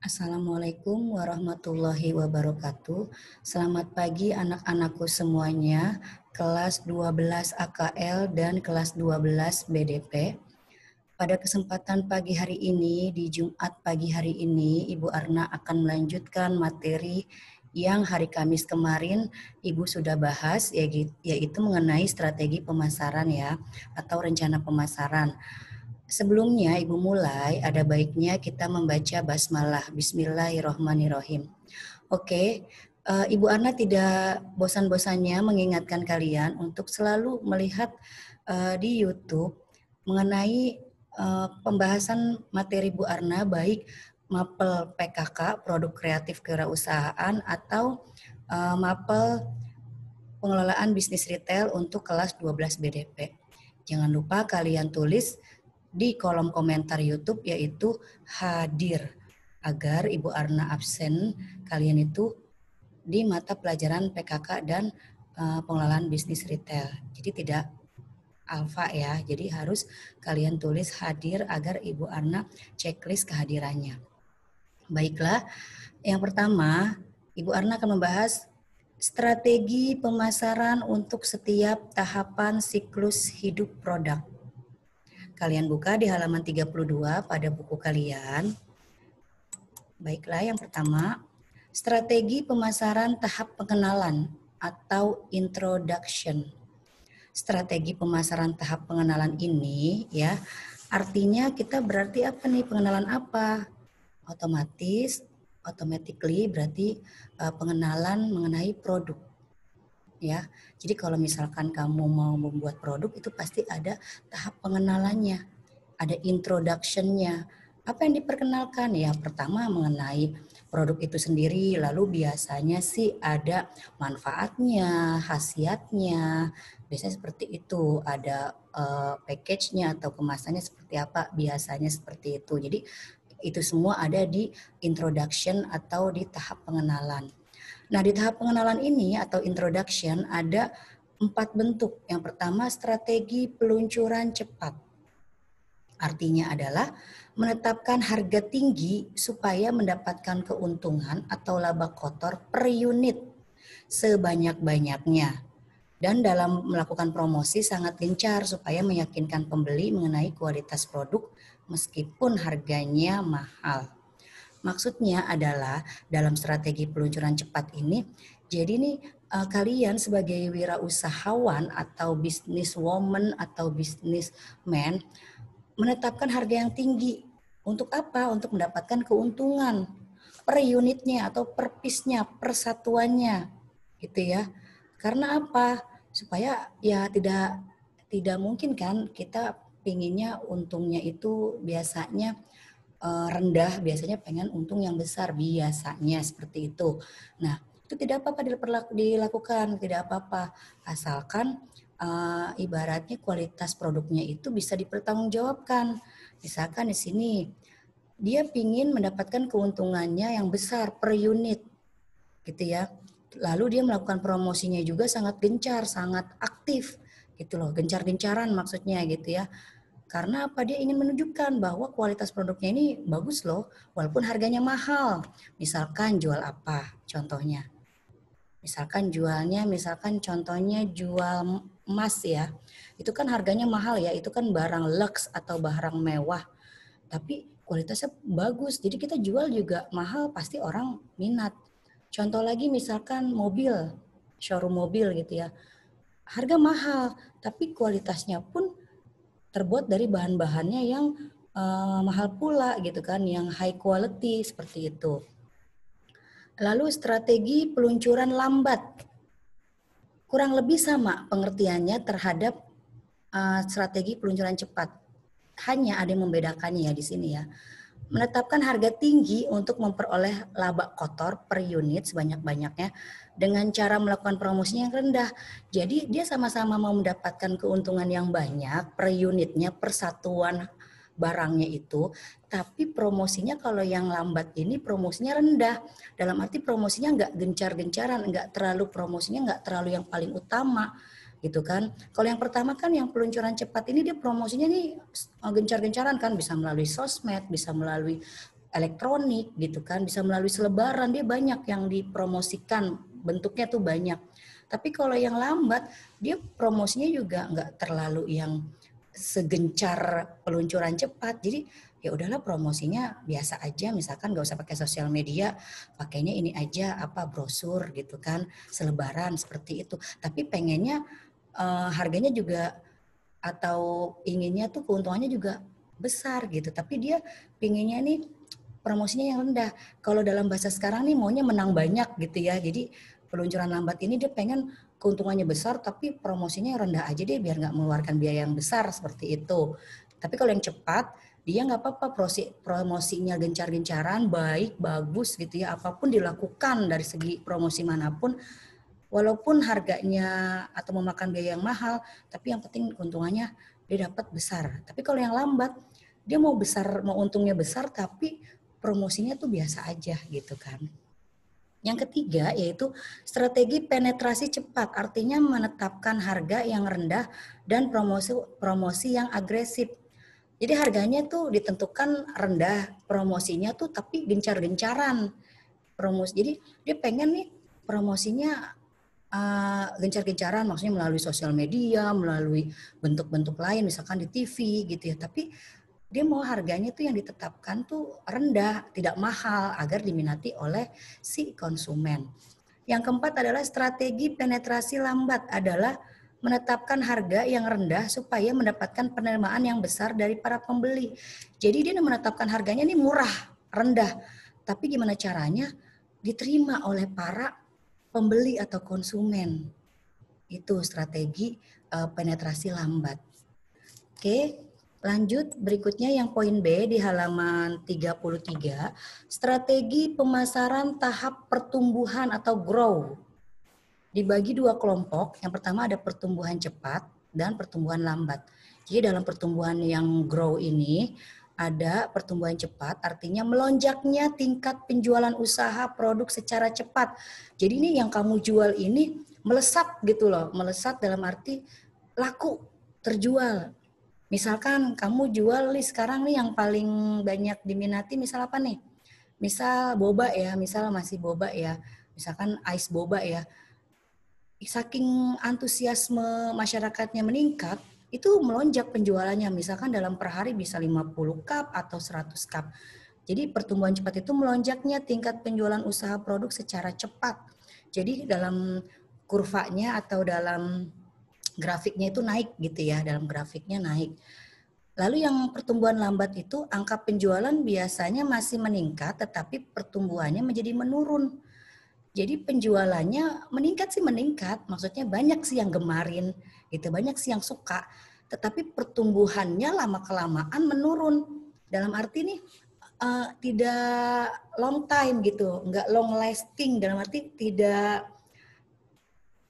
Assalamualaikum warahmatullahi wabarakatuh. Selamat pagi anak-anakku semuanya, kelas 12 AKL dan kelas 12 BDP. Pada kesempatan pagi hari ini, di Jumat pagi hari ini, Ibu Arna akan melanjutkan materi yang hari Kamis kemarin Ibu sudah bahas, yaitu mengenai strategi pemasaran ya, atau rencana pemasaran. Sebelumnya Ibu mulai, ada baiknya kita membaca basmalah. Bismillahirrohmanirrohim. Oke, Ibu Arna tidak bosan-bosannya mengingatkan kalian untuk selalu melihat di YouTube mengenai pembahasan materi Bu Arna, baik mapel PKK, produk kreatif kewirausahaan, atau mapel pengelolaan bisnis retail untuk kelas 12 BDP. Jangan lupa kalian tulis di kolom komentar YouTube yaitu hadir, agar Ibu Arna absen kalian itu di mata pelajaran PKK dan pengelolaan bisnis retail. Jadi tidak alfa ya, jadi harus kalian tulis hadir agar Ibu Arna checklist kehadirannya. Baiklah, yang pertama Ibu Arna akan membahas strategi pemasaran untuk setiap tahapan siklus hidup produk. Kalian buka di halaman 32 pada buku kalian. Baiklah, yang pertama, strategi pemasaran tahap pengenalan atau introduction. Strategi pemasaran tahap pengenalan ini ya, artinya kita berarti apa nih, pengenalan apa? Automatically berarti pengenalan mengenai produk. Ya, jadi kalau misalkan kamu mau membuat produk itu pasti ada tahap pengenalannya, ada introduction-nya. Apa yang diperkenalkan ya? Pertama mengenai produk itu sendiri, lalu biasanya sih ada manfaatnya, khasiatnya, biasanya seperti itu, ada package-nya atau kemasannya seperti apa, biasanya seperti itu. Jadi itu semua ada di introduction atau di tahap pengenalan. Nah, di tahap pengenalan ini atau introduction ada 4 bentuk. Yang pertama, strategi peluncuran cepat. Artinya adalah menetapkan harga tinggi supaya mendapatkan keuntungan atau laba kotor per unit sebanyak-banyaknya. Dan dalam melakukan promosi sangat gencar supaya meyakinkan pembeli mengenai kualitas produk meskipun harganya mahal. Maksudnya adalah dalam strategi peluncuran cepat ini, jadi nih kalian sebagai wirausahawan atau businesswoman atau businessman menetapkan harga yang tinggi. Untuk apa? Untuk mendapatkan keuntungan per unitnya atau per piece-nya, per satuannya, gitu ya. Karena apa? Supaya ya tidak mungkin kan kita pinginnya untungnya itu biasanya rendah, biasanya pengen untung yang besar, biasanya seperti itu. Nah, itu tidak apa-apa dilakukan, tidak apa-apa, asalkan ibaratnya kualitas produknya itu bisa dipertanggungjawabkan. Misalkan di sini dia ingin mendapatkan keuntungannya yang besar per unit, gitu ya. Lalu dia melakukan promosinya juga sangat gencar, sangat aktif, gitu loh, gencar-gencaran maksudnya gitu ya. Karena apa? Dia ingin menunjukkan bahwa kualitas produknya ini bagus loh, walaupun harganya mahal. Misalkan jual apa? Contohnya. Misalkan contohnya jual emas ya. Itu kan harganya mahal ya, itu kan barang lux atau barang mewah. Tapi kualitasnya bagus, jadi kita jual juga mahal, pasti orang minat. Contoh lagi misalkan mobil, showroom mobil gitu ya. Harga mahal, tapi kualitasnya pun terbuat dari bahan-bahannya yang mahal pula gitu kan, yang high quality seperti itu. Lalu strategi peluncuran lambat. Kurang lebih sama pengertiannya terhadap strategi peluncuran cepat. Hanya ada yang membedakannya ya di sini ya. Menetapkan harga tinggi untuk memperoleh laba kotor per unit sebanyak-banyaknya dengan cara melakukan promosinya yang rendah. Jadi dia sama-sama mau mendapatkan keuntungan yang banyak per unitnya, per satuan barangnya itu, tapi promosinya kalau yang lambat ini promosinya rendah. Dalam arti promosinya nggak gencar-gencaran, promosinya nggak terlalu yang paling utama gitu kan. Kalau yang pertama kan yang peluncuran cepat ini dia promosinya nih gencar-gencaran kan, bisa melalui sosmed, bisa melalui elektronik gitu kan, bisa melalui selebaran, dia banyak yang dipromosikan, bentuknya tuh banyak. Tapi kalau yang lambat, dia promosinya juga nggak terlalu yang segencar peluncuran cepat. Jadi ya udahlah promosinya biasa aja, misalkan nggak usah pakai sosial media, pakainya ini aja apa brosur gitu kan, selebaran seperti itu. Tapi pengennya harganya juga atau inginnya tuh keuntungannya juga besar gitu. Tapi dia pinginnya nih promosinya yang rendah. Kalau dalam bahasa sekarang nih maunya menang banyak gitu ya. Jadi peluncuran lambat ini dia pengen keuntungannya besar tapi promosinya yang rendah aja deh biar nggak mengeluarkan biaya yang besar seperti itu. Tapi kalau yang cepat dia nggak apa-apa promosinya gencar-gencaran, baik, bagus gitu ya. Apapun dilakukan dari segi promosi manapun, walaupun harganya atau memakan biaya yang mahal, tapi yang penting keuntungannya dia dapat besar. Tapi kalau yang lambat, dia mau besar, mau untungnya besar, tapi promosinya tuh biasa aja gitu kan. Yang ketiga yaitu strategi penetrasi cepat, artinya menetapkan harga yang rendah dan promosi yang agresif. Jadi harganya tuh ditentukan rendah, promosinya tuh tapi gencar-gencaran. Promosi. Jadi dia pengen nih promosinya gencar-gencaran, maksudnya melalui sosial media, melalui bentuk-bentuk lain, misalkan di TV gitu ya. Tapi dia mau harganya tuh yang ditetapkan tuh rendah, tidak mahal agar diminati oleh si konsumen. Yang keempat adalah strategi penetrasi lambat adalah menetapkan harga yang rendah supaya mendapatkan penerimaan yang besar dari para pembeli. Jadi dia menetapkan harganya ini murah, rendah. Tapi gimana caranya diterima oleh para pembeli atau konsumen. Itu strategi penetrasi lambat. Oke, lanjut berikutnya yang poin B di halaman 33, strategi pemasaran tahap pertumbuhan atau grow. Dibagi dua kelompok, yang pertama ada pertumbuhan cepat dan pertumbuhan lambat. Jadi dalam pertumbuhan yang grow ini ada pertumbuhan cepat, artinya melonjaknya tingkat penjualan usaha produk secara cepat. Jadi ini yang kamu jual ini melesat gitu loh, melesat dalam arti laku, terjual. Misalkan kamu jual nih sekarang nih yang paling banyak diminati misal apa nih? Misal boba ya, misal masih boba ya, misalkan ice boba ya. Saking antusiasme masyarakatnya meningkat, itu melonjak penjualannya. Misalkan dalam per hari bisa 50 cup atau 100 cup. Jadi pertumbuhan cepat itu melonjaknya tingkat penjualan usaha produk secara cepat. Jadi dalam kurvanya atau dalam grafiknya itu naik gitu ya, dalam grafiknya naik. Lalu yang pertumbuhan lambat itu angka penjualan biasanya masih meningkat tetapi pertumbuhannya menjadi menurun. Jadi penjualannya meningkat sih meningkat, maksudnya banyak sih yang gemarin, gitu, banyak sih yang suka. Tetapi pertumbuhannya lama-kelamaan menurun. Dalam arti nih tidak long time gitu, nggak long lasting. Dalam arti tidak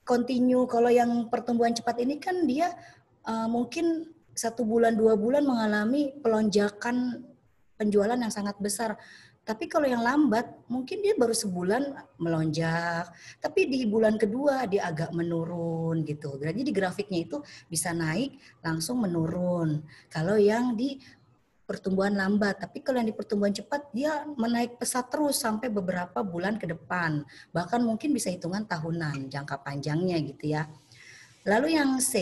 continue. Kalau yang pertumbuhan cepat ini kan dia mungkin 1 bulan 2 bulan mengalami pelonjakan penjualan yang sangat besar. Tapi kalau yang lambat, mungkin dia baru sebulan melonjak, tapi di bulan kedua dia agak menurun gitu. Jadi di grafiknya itu bisa naik langsung menurun. Kalau yang di pertumbuhan lambat, tapi kalau yang di pertumbuhan cepat dia menaik pesat terus sampai beberapa bulan ke depan. Bahkan mungkin bisa hitungan tahunan, jangka panjangnya gitu ya. Lalu yang C,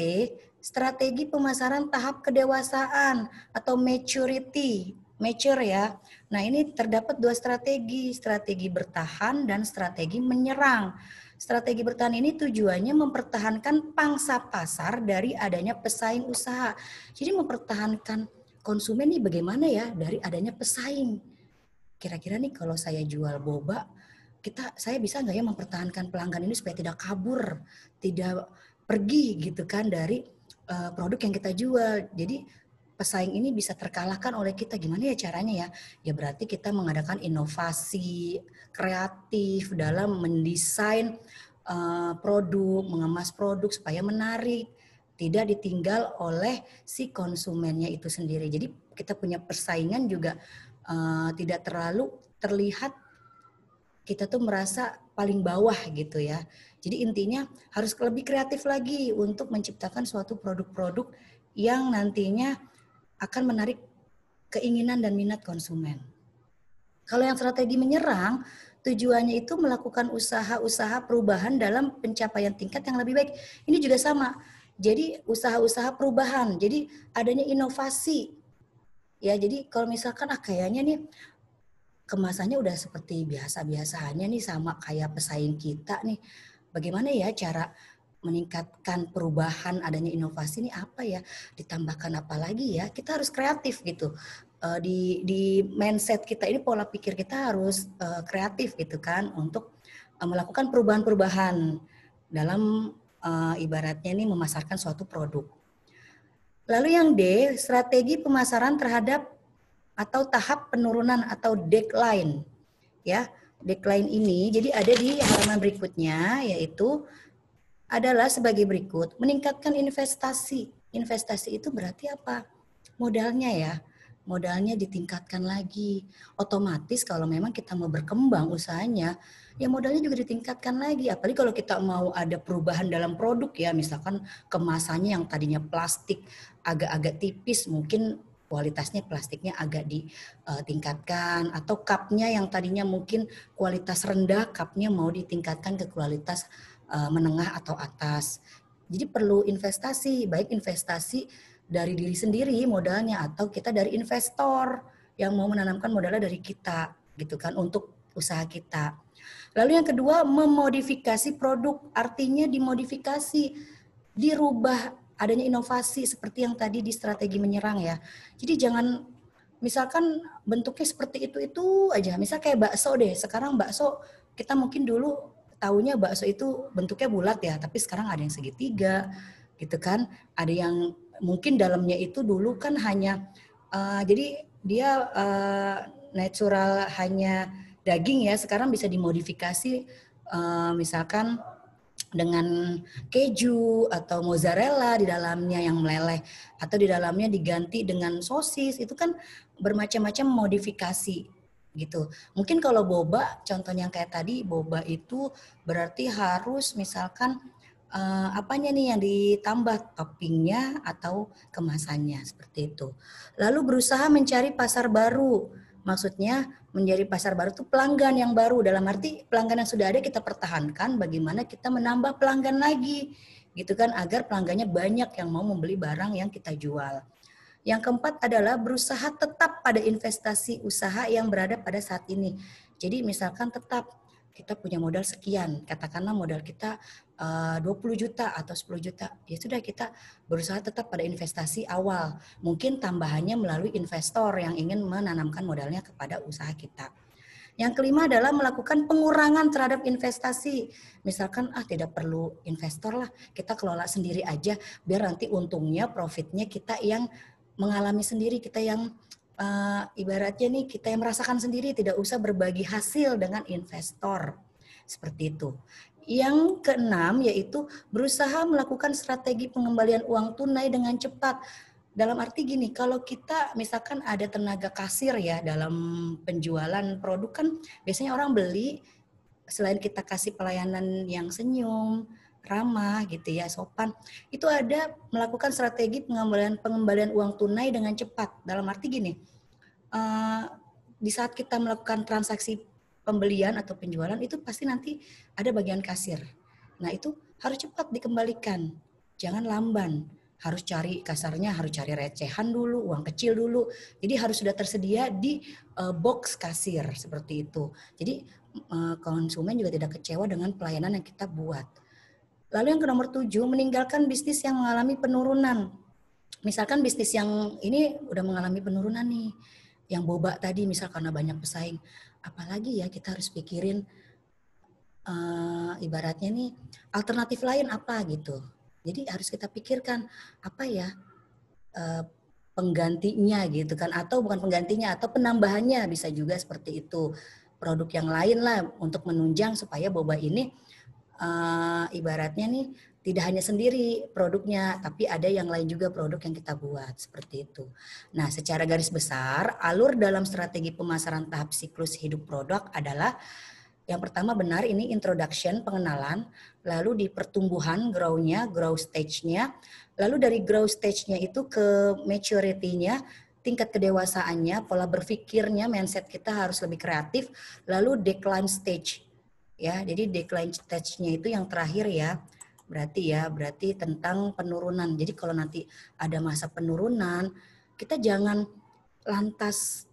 strategi pemasaran tahap kedewasaan atau maturity. Mature ya. Nah ini terdapat dua strategi bertahan dan strategi menyerang. Strategi bertahan ini tujuannya mempertahankan pangsa pasar dari adanya pesaing usaha. Jadi mempertahankan konsumen nih bagaimana ya dari adanya pesaing. Kira-kira nih kalau saya jual boba, saya bisa nggak ya mempertahankan pelanggan ini supaya tidak kabur, tidak pergi gitu kan dari produk yang kita jual. Jadi pesaing ini bisa terkalahkan oleh kita. Gimana ya caranya ya? Ya berarti kita mengadakan inovasi kreatif dalam mendesain produk, mengemas produk supaya menarik, tidak ditinggal oleh si konsumennya itu sendiri. Jadi kita punya persaingan juga tidak terlalu terlihat kita tuh merasa paling bawah gitu ya. Jadi intinya harus lebih kreatif lagi untuk menciptakan suatu produk-produk yang nantinya akan menarik keinginan dan minat konsumen. Kalau yang strategi menyerang, tujuannya itu melakukan usaha-usaha perubahan dalam pencapaian tingkat yang lebih baik. Ini juga sama. Jadi usaha-usaha perubahan. Jadi adanya inovasi. Ya, jadi kalau misalkan kayaknya nih kemasannya udah seperti biasa-biasanya nih sama kayak pesaing kita nih. Bagaimana ya cara meningkatkan perubahan adanya inovasi ini apa ya? Ditambahkan apa lagi ya? Kita harus kreatif gitu. Di mindset kita ini pola pikir kita harus kreatif gitu kan untuk melakukan perubahan-perubahan dalam ibaratnya ini memasarkan suatu produk. Lalu yang D, strategi pemasaran terhadap atau tahap penurunan atau decline. Ya, decline ini jadi ada di halaman berikutnya, yaitu adalah sebagai berikut, meningkatkan investasi. Investasi itu berarti apa? Modalnya ya, modalnya ditingkatkan lagi. Otomatis kalau memang kita mau berkembang usahanya, ya modalnya juga ditingkatkan lagi. Apalagi kalau kita mau ada perubahan dalam produk ya, misalkan kemasannya yang tadinya plastik agak-agak tipis, mungkin kualitasnya plastiknya agak ditingkatkan, atau cupnya yang tadinya mungkin kualitas rendah, cupnya mau ditingkatkan ke kualitas menengah atau atas. Jadi perlu investasi, baik investasi dari diri sendiri modalnya atau kita dari investor yang mau menanamkan modalnya dari kita gitu kan untuk usaha kita. Lalu yang kedua, memodifikasi produk, artinya dimodifikasi, dirubah, adanya inovasi seperti yang tadi di strategi menyerang ya. Jadi jangan misalkan bentuknya seperti itu aja. Misal kayak bakso deh. Sekarang bakso kita mungkin dulu taunya bakso itu bentuknya bulat ya, tapi sekarang ada yang segitiga gitu kan. Ada yang mungkin dalamnya itu dulu kan hanya jadi dia natural hanya daging ya, sekarang bisa dimodifikasi misalkan dengan keju atau mozzarella di dalamnya yang meleleh, atau di dalamnya diganti dengan sosis. Itu kan bermacam-macam modifikasi gitu. Mungkin kalau boba, contohnya yang kayak tadi, boba itu berarti harus misalkan apanya nih yang ditambah, toppingnya atau kemasannya, seperti itu. Lalu berusaha mencari pasar baru. Maksudnya menjadi pasar baru itu pelanggan yang baru, dalam arti pelanggan yang sudah ada kita pertahankan, bagaimana kita menambah pelanggan lagi gitu kan, agar pelanggannya banyak yang mau membeli barang yang kita jual. Yang keempat adalah berusaha tetap pada investasi usaha yang berada pada saat ini. Jadi misalkan tetap kita punya modal sekian, katakanlah modal kita 20 juta atau 10 juta, ya sudah kita berusaha tetap pada investasi awal. Mungkin tambahannya melalui investor yang ingin menanamkan modalnya kepada usaha kita. Yang kelima adalah melakukan pengurangan terhadap investasi. Misalkan tidak perlu investor lah, kita kelola sendiri aja, biar nanti untungnya, profitnya kita yang mengalami sendiri, kita yang ibaratnya nih kita yang merasakan sendiri, tidak usah berbagi hasil dengan investor. Seperti itu. Yang keenam yaitu berusaha melakukan strategi pengembalian uang tunai dengan cepat. Dalam arti gini, kalau kita misalkan ada tenaga kasir ya dalam penjualan produk, kan biasanya orang beli, selain kita kasih pelayanan yang senyum, ramah gitu ya, sopan, itu ada melakukan strategi pengembalian uang tunai dengan cepat. Dalam arti gini, di saat kita melakukan transaksi pembelian atau penjualan itu pasti nanti ada bagian kasir. Nah itu harus cepat dikembalikan, jangan lamban. Harus cari kasarnya, harus cari recehan dulu, uang kecil dulu. Jadi harus sudah tersedia di box kasir seperti itu. Jadi konsumen juga tidak kecewa dengan pelayanan yang kita buat. Lalu yang ke nomor 7, meninggalkan bisnis yang mengalami penurunan. Misalkan bisnis yang ini udah mengalami penurunan nih, yang boba tadi misal karena banyak pesaing, apalagi ya kita harus pikirin ibaratnya nih alternatif lain apa gitu. Jadi harus kita pikirkan apa ya penggantinya gitu kan, atau bukan penggantinya, atau penambahannya, bisa juga seperti itu. Produk yang lain lah untuk menunjang supaya boba ini ibaratnya nih tidak hanya sendiri produknya, tapi ada yang lain juga produk yang kita buat, seperti itu. Nah, secara garis besar, alur dalam strategi pemasaran tahap siklus hidup produk adalah yang pertama benar ini introduction, pengenalan, lalu di pertumbuhan, growth stage-nya, lalu dari growth stage-nya itu ke maturity-nya, tingkat kedewasaannya, pola berpikirnya, mindset kita harus lebih kreatif. Lalu decline stage, ya. Jadi decline stage-nya itu yang terakhir ya. Berarti tentang penurunan. Jadi kalau nanti ada masa penurunan, kita jangan lantas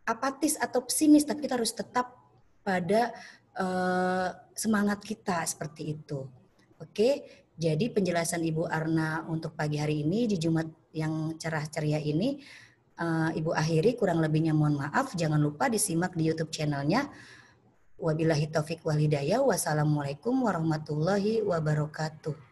apatis atau pesimis, tapi kita harus tetap pada semangat kita seperti itu. Oke, jadi penjelasan Ibu Arna untuk pagi hari ini di Jumat yang cerah ceria ini, Ibu akhiri, kurang lebihnya mohon maaf. Jangan lupa disimak di YouTube channelnya. Wabillahi taufik wal hidayah. Wassalamualaikum warahmatullahi wabarakatuh.